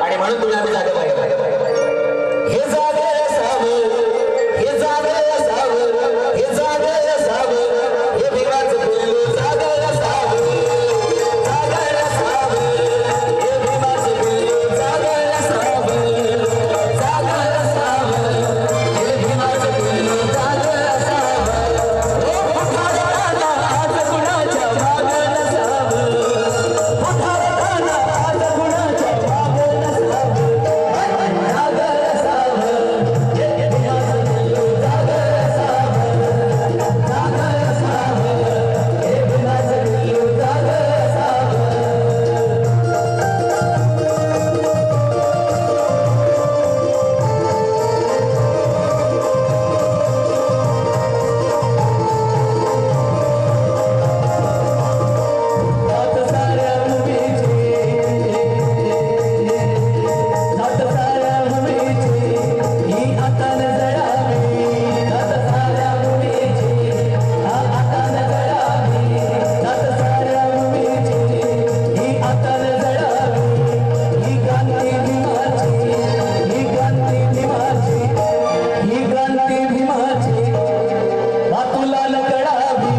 आणि म्हणून तुला आम्ही जागा पाहिजे हे जागा असावं हे जागा असावं हे जागा असावं हे भिवाचं पिल्लू जागा असावं जागा असावं हे भिवाचं पिल्लू जागा असावं जागा असावं हे भिवाचं पिल्लू जागा असावं ओ पुठाराला आज कुणाच्या मागं नसावं पुठाराला आज कुणाच्या मागं नसावं जागा असावं हे भिवाचं पिल्लू जागा असावं जागा असावं हे भिवाचं पिल्लू जागा असावं जात साऱ्या भूमीची जात साऱ्या भूमीची ही हातानं जळावी जात साऱ्या भूमीची हातानं जळावी जात साऱ्या भूमीची ही हातानं जळावी ही क्रांती भीमाची ही क्रांती भीमाची ही क्रांती भीमाची तुला न कळावी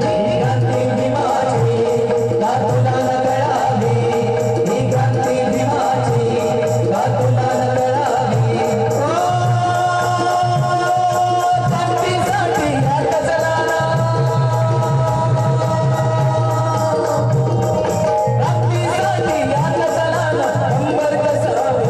ही क्रांती भीमाची तुला न कळावी ही क्रांती भीमाची तुला न कळावी क्रांतीसाठी आता चला ना क्रांतीसाठी आता चला ना कंबर कसावं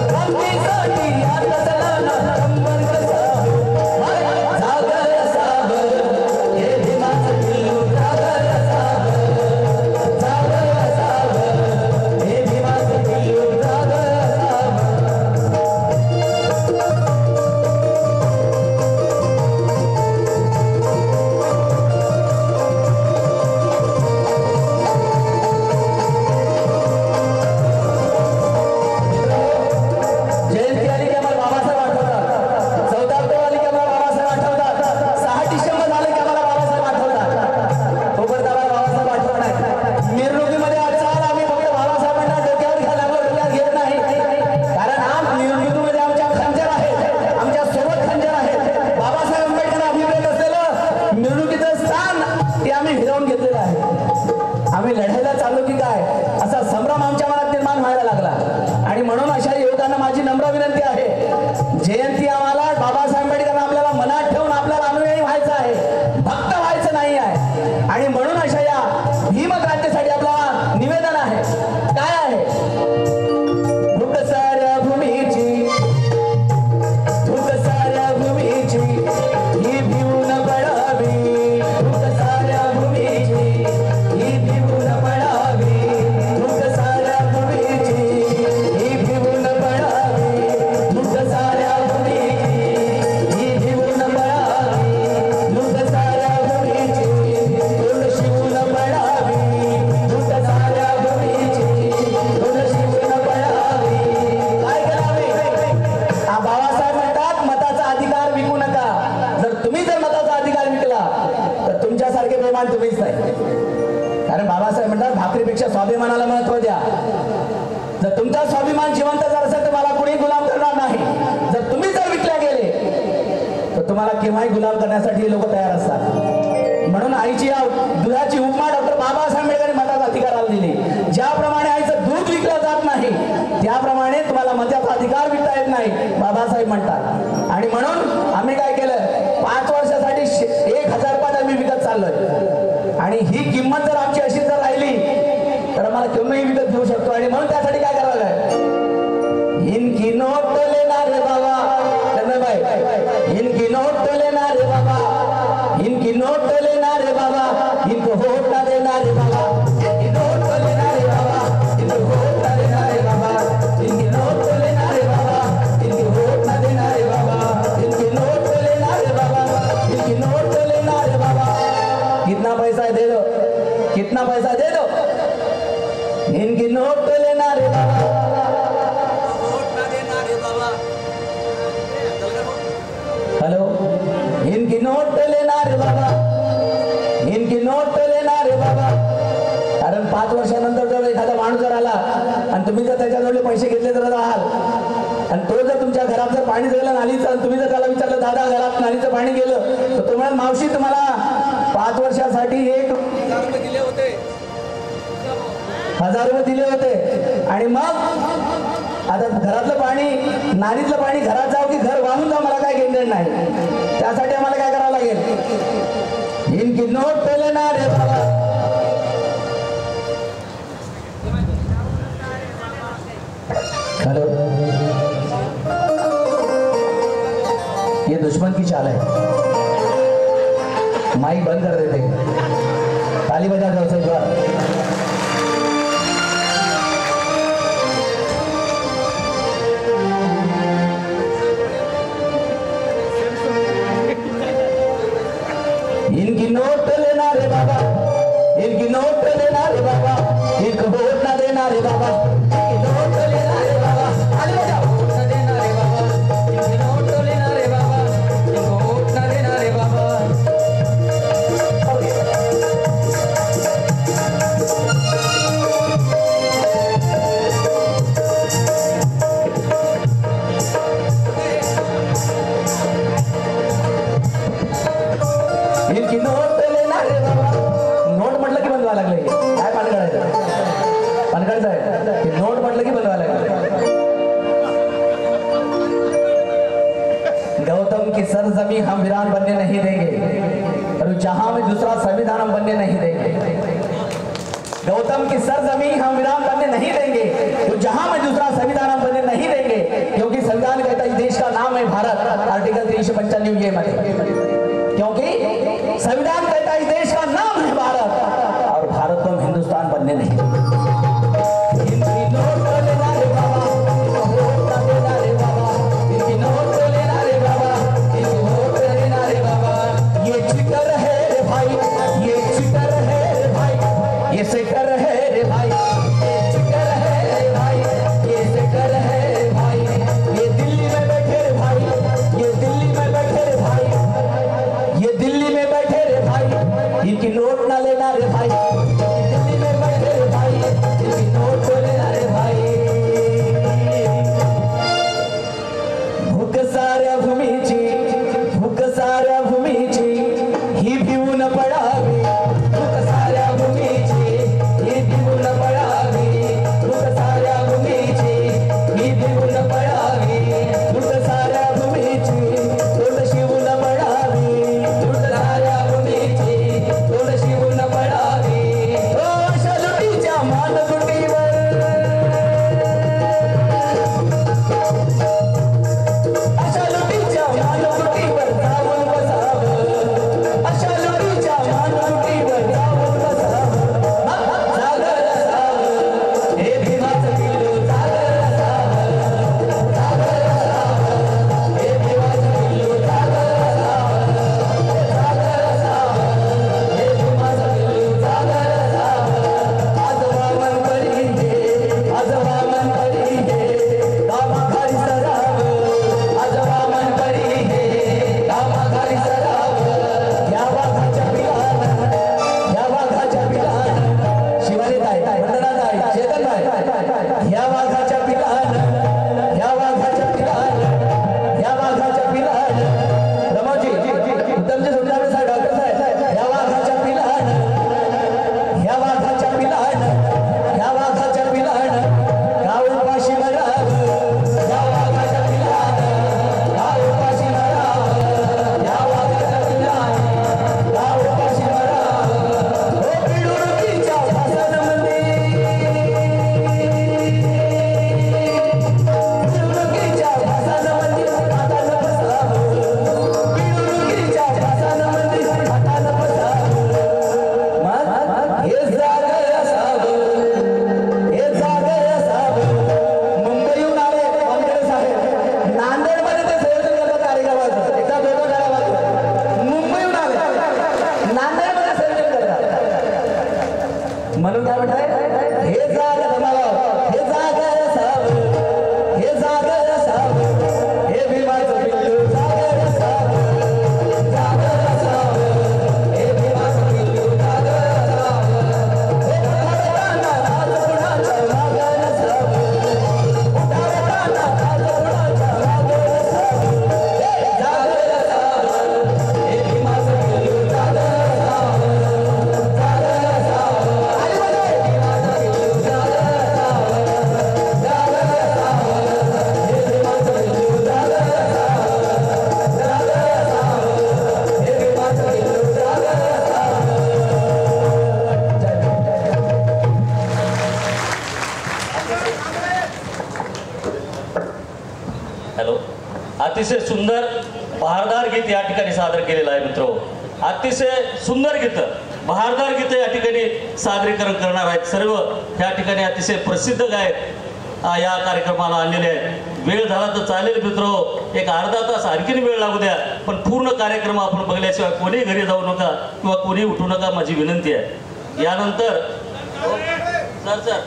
क्रांतीसाठी आता चला ना कंबर कसावं जागा असावं हे भीमाचं पिल्लू जागा असावं जागा असावं हे भीमाचं पिल्लू जागा असावं जयंती आली की आम्हाला बाबासाहेब आठवतात 14 ऑक्टोबर आली की आम्हाला बाबासाहेब आठवतात 6 डिसेंबर झाले की आम्हाला बाबासाहेब आठवतात तोपर्यंत आम्हाला बाबासाहेब आठवत नाही मिरवणुकीमध्ये चाल आम्ही फक्त बाबासाहेबांना डोक्यावर घ्यायला लागलो डोक्यात घेत नाही कारण आज मिरवणुकीमध्ये आमच्या खंजर आहेत आमच्या सोबत खंजर आहेत बाबासाहेब आंबेडकर अभिप्रेत असलेलं मिरवणुकीचं स्थान ते आम्ही हिरावून घेतलेलं आहे आम्ही लढायला चाललो की काय असा संभ्रम आमच्या मनात निर्माण व्हायला लागला आणि म्हणून अशा युवकांना माझी नम्र विनंती आहे जयंती आम्हाला बाबासाहेब आंबेडकरांना आपल्याला मनात ठेवून आपल्याला अनुयायी व्हायचं आहे भक्त व्हायचं नाही आहे आणि म्हणून अशा या भीम क्रांतीसाठी आपल्याला निवेदन आहे काय आहे भूक साऱ्या भूमीची भूक साऱ्या भूमीची ही भिवून पडावी भूक साऱ्या भूमीची ही भिवून पडावी भूक साऱ्या भूमीची ही भिवून पडावी भूक साऱ्या भूमीची ही भिवून पडावी भूक साऱ्या भूमीची तोंड शिवून पडावी भूक साऱ्या भूमीची तोंड शिवून पडावी काय करावे बाबासाहेब म्हणतात मताचा अधिकार विकू नका तुम्ही जर मताचा अधिकार विकला तर तुमच्यासारखे बेमान तुम्हीच नाही कारण बाबासाहेब म्हणतात भाकरीपेक्षा स्वाभिमानाला महत्व द्या जर तुमचा स्वाभिमान जिवंत जर असेल तर मला कुणी गुलाम करणार नाही जर तुम्ही जर विकल्या गेले तर तुम्हाला केव्हाही गुलाम करण्यासाठी लोक तयार असतात म्हणून आईची या दुधाची उपमा डॉक्टर बाबासाहेब आंबेडकरांनी मताचा अधिकाराला दिली ज्याप्रमाणे आईचं दूध विकलं जात नाही त्याप्रमाणे तुम्हाला मताचा अधिकार विकता येत नाही बाबासाहेब म्हणतात आणि म्हणून आम्ही काय केलं 5 वर्षासाठी 1000 रुपयात आम्ही विकत चाललोय आणि ही किंमत जर आमची अशी जर राहिली तर आम्हाला केव्हाही विकत घेऊ शकतो आणि म्हणून त्यासाठी काय करावं लागेल इनकी नोट लेना रे बाबा भाई इनकी नोट लेना रे बाबा इनकी नोट लेना रे बाबा इनको वोट ना देना रे बाबा इनकी नोट लेना रे बाबा इनको वोट ना देना रे बाबा इनकी नोट लेना रे बाबा इनकी वोट ना देना रे बाबा इनकी नोट लेना रे बाबा इनकी नोट लेना रे बाबा कितना पैसा दे दो कितना पैसा दे दो इनकी नोट लेना रे बाबा हेलो इनकी नोट लेना रे बाबा इनकी नोट लेना रे बाबा कारण 5 वर्षानंतर जर एखादा माणूस जर आला आणि तुम्ही जर त्याच्याजवळ पैसे घेतले तर आहाल आणि तो जर तुमच्या घरात जर पाणी गेलं नालीचं, तुम्ही जर त्याला विचारलं दादा घरात नालीचं पाणी गेलं, तर तो म्हणत मावशी तुम्हाला 5 वर्षासाठी 1,000 रुपये दिले होते, 1000 रुपये दिले होते. आणि मग आता घरातलं पाणी नालीतलं पाणी घरात जाऊ की घर वाहून जाऊ, मला काय घेणं नाही. त्यासाठी आम्हाला काय करावं लागेल, इनकी नोट पे लेना रे बाबा. हेलो, ये दुश्मन की चाल है. माइक बंद कर देते, ताली बजा दो से द्वार. इनकी नोट लेना रे बाबा, इनकी नोट लेना रे बाबा, इनको वोट ना देना रे बाबा, इनकी नोट लेना रे बाबा, ताली बजाओ. वोट ना देना रे बाबा, इनकी नोट लेना रे बाबा, इनको वोट ना देना रे बाबा. इनकी नोट लेना रे बाबा. नोट म्हटलं की बनवा लागले, काय पान काढायचं, पान काढायचं आहे. नोट म्हटलं की बनवा लागले. गौतम की सरजमी हम वीरान बनने नहीं देंगे और जहां में दूसरा संविधान हम बनने नहीं देंगे. गौतम की सरजमी हम वीरान बनने नहीं देंगे, तो जहां में दूसरा संविधान हम बनने नहीं देंगे, क्योंकि संविधान कहता है इस देश का नाम है भारत. आर्टिकल 395 ये में, क्योंकि संविधान कहता है इस देश का नाम है भारत और भारत को हम हिंदुस्तान बनने नहीं देंगे. इनकी नोट लेना रे बाबा, इनको वोट ना देना रे बाबा, इनकी नोट लेना रे बाबा, इनको वोट देना रे बाबा. ये चिटर है रे भाई, ये चिटर है रे भाई, ये सेटर है रे भाई, ये चिटर है रे भाई, ये सेटर है रे भाई. ये दिल्ली में बैठे रे भाई, ये दिल्ली में बैठे रे भाई, हॅलो. अतिशय सुंदर बहारदार गीत या ठिकाणी सादर केलेलं आहे मित्र. अतिशय सुंदर गीत बहारदार गीत या ठिकाणी सादरीकरण करणार आहेत सर्व या ठिकाणी अतिशय प्रसिद्ध गायक या कार्यक्रमाला आलेले आहेत. वेळ झाला तर चालेल मित्र, एक अर्धा तास आणखीन वेळ लागू द्या, पण पूर्ण कार्यक्रम आपण बघल्याशिवाय कोणी घरी जाऊ नका किंवा कोणी उठू नका, माझी विनंती आहे. यानंतर सर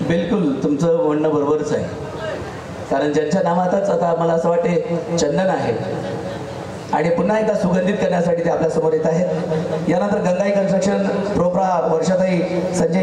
बिलकुल तुमचं म्हणणं बरोबरच आहे, कारण ज्यांच्या नावातच आता मला असं वाटते चंदन आहे आणि पुन्हा एकदा सुगंधित करण्यासाठी ते आपल्या समोर येत आहेत. यानंतर गंगाई कन्स्ट्रक्शन प्रोप्रा वर्षाताई संजय